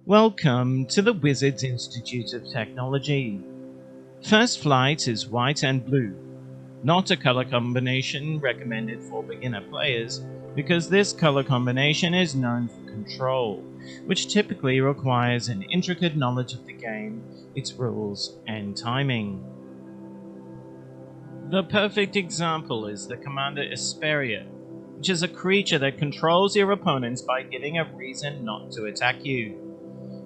Welcome to the Wizards Institute of Technology. First flight is white and blue, not a color combination recommended for beginner players, because this color combination is known for control, which typically requires an intricate knowledge of the game, its rules, and timing. The perfect example is the commander Isperia, which is a creature that controls your opponents by giving a reason not to attack you.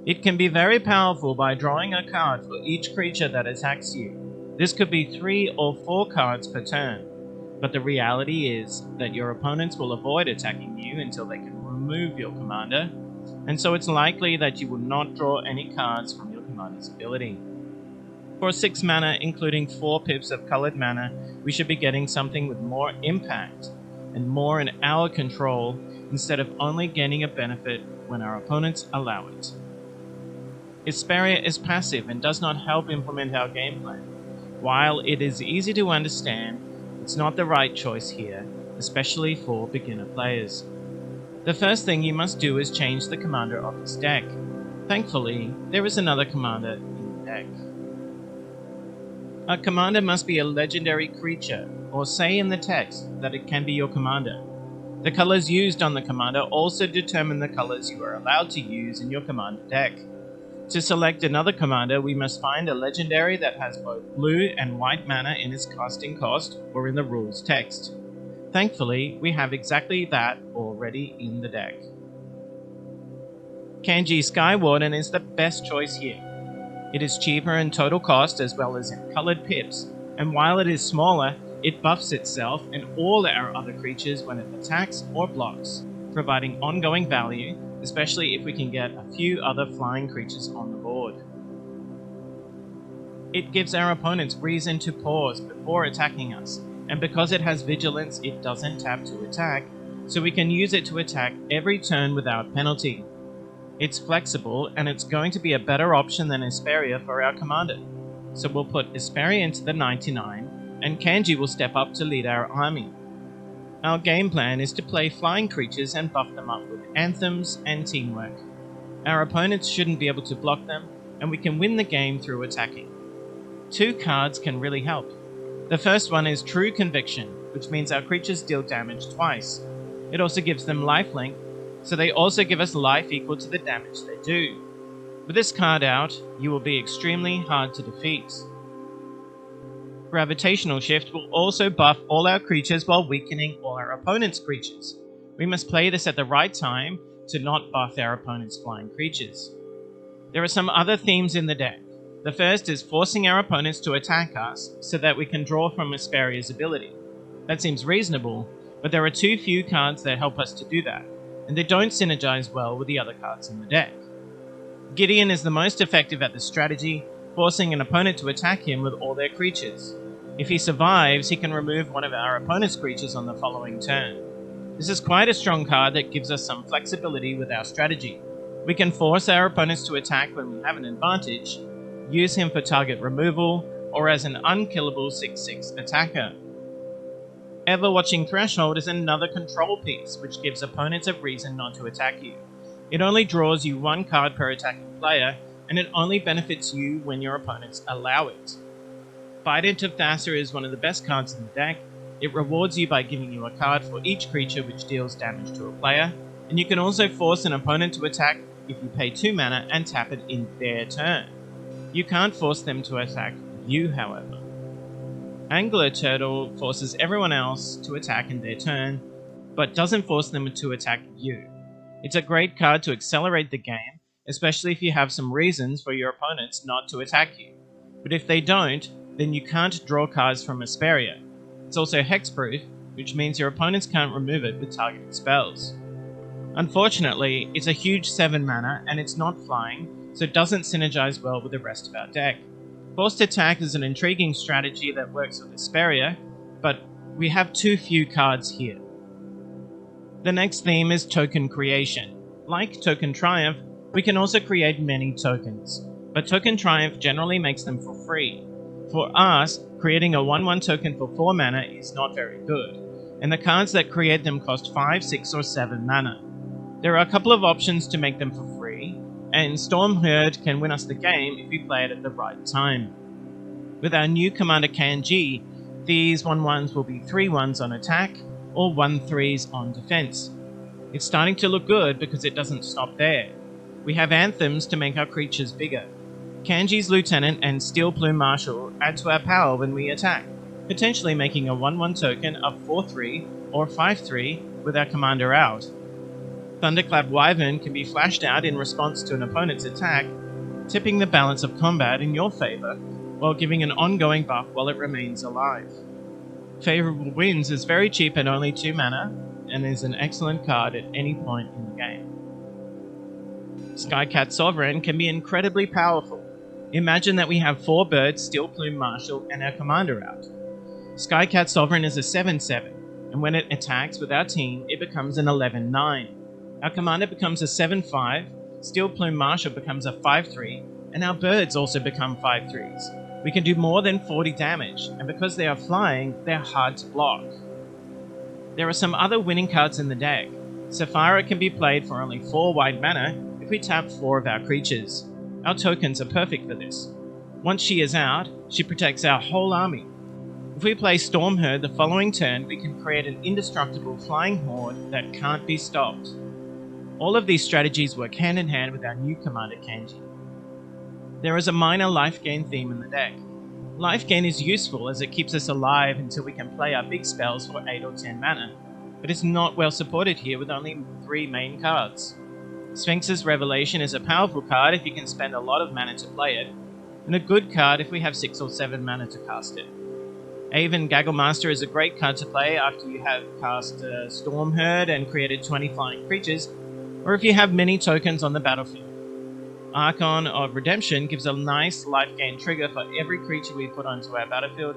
It can be very powerful by drawing a card for each creature that attacks you. This could be 3 or 4 cards per turn, but the reality is that your opponents will avoid attacking you until they can remove your commander, and so it's likely that you will not draw any cards from your commander's ability. For 6 mana, including 4 pips of colored mana, we should be getting something with more impact and more in our control instead of only gaining a benefit when our opponents allow it. Isperia is passive and does not help implement our game plan. While it is easy to understand, it's not the right choice here, especially for beginner players. The first thing you must do is change the commander of this deck. Thankfully, there is another commander in the deck. A commander must be a legendary creature, or say in the text that it can be your commander. The colors used on the commander also determine the colors you are allowed to use in your commander deck. To select another commander, we must find a legendary that has both blue and white mana in its casting cost or in the rules text. Thankfully, we have exactly that already in the deck. Kanji Skyward is the best choice here. It is cheaper in total cost as well as in colored pips, and while it is smaller, it buffs itself and all our other creatures when it attacks or blocks, providing ongoing value, especially if we can get a few other flying creatures on the board. It gives our opponents reason to pause before attacking us, and because it has vigilance, it doesn't tap to attack, so we can use it to attack every turn without penalty. It's flexible, and it's going to be a better option than Isperia for our commander, so we'll put Isperia into the 99, and Kanji will step up to lead our army. Our game plan is to play flying creatures and buff them up with Anthems and Teamwork. Our opponents shouldn't be able to block them, and we can win the game through attacking. 2 cards can really help. The first one is True Conviction, which means our creatures deal damage twice. It also gives them lifelink, so they also give us life equal to the damage they do. With this card out, you will be extremely hard to defeat. Gravitational Shift will also buff all our creatures while weakening all our opponent's creatures. We must play this at the right time to not buff our opponent's flying creatures. There are some other themes in the deck. The first is forcing our opponents to attack us so that we can draw from Isperia's ability. That seems reasonable, but there are too few cards that help us to do that, and they don't synergize well with the other cards in the deck. Gideon is the most effective at this strategy, forcing an opponent to attack him with all their creatures. If he survives, he can remove one of our opponent's creatures on the following turn. This is quite a strong card that gives us some flexibility with our strategy. We can force our opponents to attack when we have an advantage, use him for target removal, or as an unkillable 6/6 attacker. Ever-Watching Threshold is another control piece, which gives opponents a reason not to attack you. It only draws you 1 card per attacking player, and it only benefits you when your opponents allow it. Fident of Thasser is one of the best cards in the deck. It rewards you by giving you a card for each creature which deals damage to a player, and you can also force an opponent to attack if you pay 2 mana and tap it in their turn. You can't force them to attack you, however. Angler Turtle forces everyone else to attack in their turn, but doesn't force them to attack you. It's a great card to accelerate the game, especially if you have some reasons for your opponents not to attack you. But if they don't, then you can't draw cards from Isperia. It's also hexproof, which means your opponents can't remove it with targeted spells. Unfortunately, it's a huge 7 mana and it's not flying, so it doesn't synergize well with the rest of our deck. Forced Attack is an intriguing strategy that works with Isperia, but we have too few cards here. The next theme is Token Creation. Like Token Triumph, we can also create many tokens, but Token Triumph generally makes them for free. For us, creating a 1/1 token for 4 mana is not very good, and the cards that create them cost 5, 6, or 7 mana. There are a couple of options to make them for free. and Storm Herd can win us the game if we play it at the right time. With our new commander Kanji, these 1/1s will be 3/1s on attack or 1/3s on defense. It's starting to look good because it doesn't stop there. We have Anthems to make our creatures bigger. Kanji's Lieutenant and Steel Plume Marshal add to our power when we attack, potentially making a 1/1 token of 4/3 or 5/3 with our commander out. Thunderclap Wy can be flashed out in response to an opponent's attack, tipping the balance of combat in your favor, while giving an ongoing buff while it remains alive. Favorable Winds is very cheap at only 2 mana, and is an excellent card at any point in the game. Skycat Sovereign can be incredibly powerful. Imagine that we have 4 birds, Steel Plume Marshal, and our commander out. Skycat Sovereign is a 7/7, and when it attacks with our team, it becomes an 11/9. Our commander becomes a 7/5, Steel Plume Marshal becomes a 5/3, and our birds also become 5/3s. We can do more than 40 damage, and because they are flying, they're hard to block. There are some other winning cards in the deck. Sapphira can be played for only 4 white mana if we tap 4 of our creatures. Our tokens are perfect for this. Once she is out, she protects our whole army. If we play Storm Herd the following turn, we can create an indestructible flying horde that can't be stopped. All of these strategies work hand in hand with our new commander Kanji. There is a minor life gain theme in the deck. Life gain is useful as it keeps us alive until we can play our big spells for 8 or 10 mana, but it's not well supported here with only 3 main cards. Sphinx's Revelation is a powerful card if you can spend a lot of mana to play it, and a good card if we have 6 or 7 mana to cast it. Aven Gagglemaster is a great card to play after you have cast Storm Herd and created 20 flying creatures, or if you have many tokens on the battlefield. Archon of Redemption gives a nice life gain trigger for every creature we put onto our battlefield,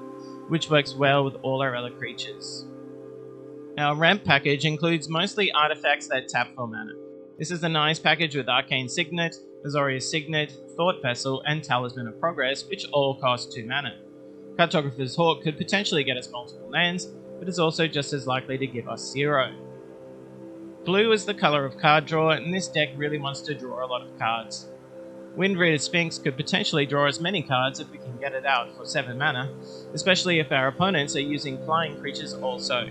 which works well with all our other creatures. Our ramp package includes mostly artifacts that tap for mana. This is a nice package with Arcane Signet, Azorius Signet, Thought Vessel, and Talisman of Progress, which all cost 2 mana. Cartographer's Hawk could potentially get us multiple lands, but is also just as likely to give us 0. Blue is the color of card draw, and this deck really wants to draw a lot of cards. Windreader Sphinx could potentially draw as many cards if we can get it out for 7 mana, especially if our opponents are using flying creatures also.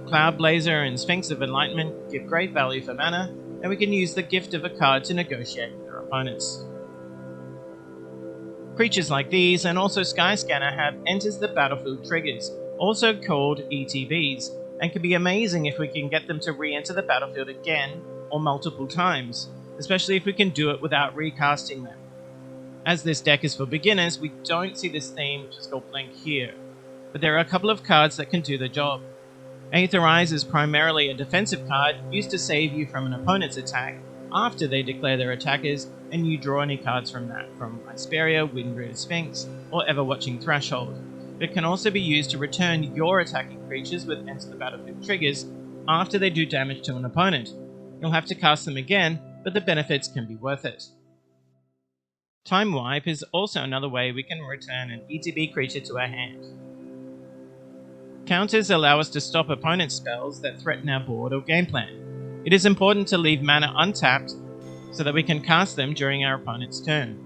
Cloud Blazer and Sphinx of Enlightenment give great value for mana, and we can use the gift of a card to negotiate with our opponents. Creatures like these, and also Skyscanner, have Enters the Battlefield triggers, also called ETBs, and can be amazing if we can get them to re-enter the battlefield again, or multiple times, especially if we can do it without recasting them. As this deck is for beginners, we don't see this theme, which is called Blink, here, but there are a couple of cards that can do the job. Aetherize is primarily a defensive card used to save you from an opponent's attack after they declare their attackers, and you draw any cards from that, from Isperia, Windreader Sphinx, or Everwatching Threshold. It can also be used to return your attacking creatures with Enter the Battlefield triggers after they do damage to an opponent. You'll have to cast them again, but the benefits can be worth it. Time Wipe is also another way we can return an ETB creature to our hand. Counters allow us to stop opponent spells that threaten our board or game plan. It is important to leave mana untapped so that we can cast them during our opponent's turn.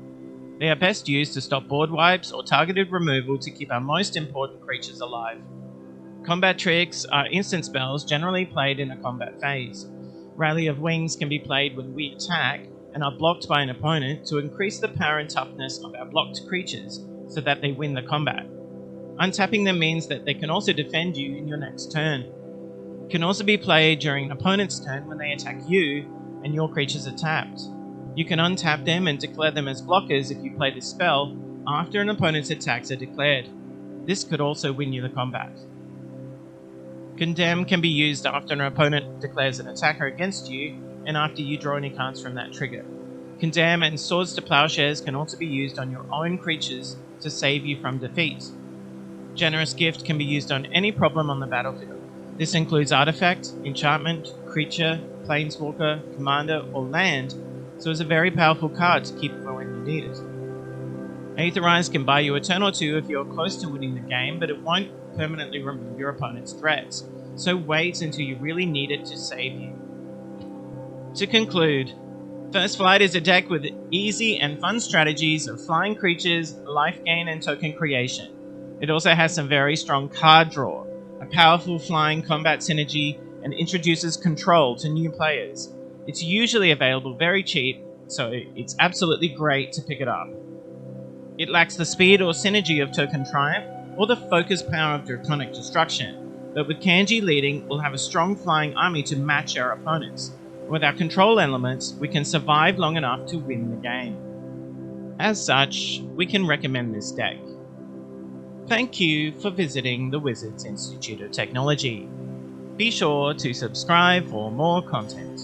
They are best used to stop board wipes or targeted removal to keep our most important creatures alive. Combat Tricks are instant spells generally played in a combat phase. Rally of Wings can be played when we attack and are blocked by an opponent to increase the power and toughness of our blocked creatures so that they win the combat. Untapping them means that they can also defend you in your next turn. It can also be played during an opponent's turn when they attack you and your creatures are tapped. You can untap them and declare them as blockers if you play this spell after an opponent's attacks are declared. This could also win you the combat. Condemn can be used after an opponent declares an attacker against you and after you draw any cards from that trigger. Condemn and Swords to Plowshares can also be used on your own creatures to save you from defeat. Generous Gift can be used on any problem on the battlefield. This includes artifact, enchantment, creature, planeswalker, commander, or land, so it's a very powerful card to keep for when you need it. Aetherize can buy you a turn or two if you're close to winning the game, but it won't permanently remove your opponent's threats, so wait until you really need it to save you. To conclude, First Flight is a deck with easy and fun strategies of flying creatures, life gain, and token creation. It also has some very strong card draw, a powerful flying combat synergy, and introduces control to new players. It's usually available very cheap, so it's absolutely great to pick it up. It lacks the speed or synergy of Token Triumph, or the focus power of Draconic Destruction, but with Kanji leading, we'll have a strong flying army to match our opponents. With our control elements, we can survive long enough to win the game. As such, we can recommend this deck. Thank you for visiting the Wizards Institute of Technology. Be sure to subscribe for more content.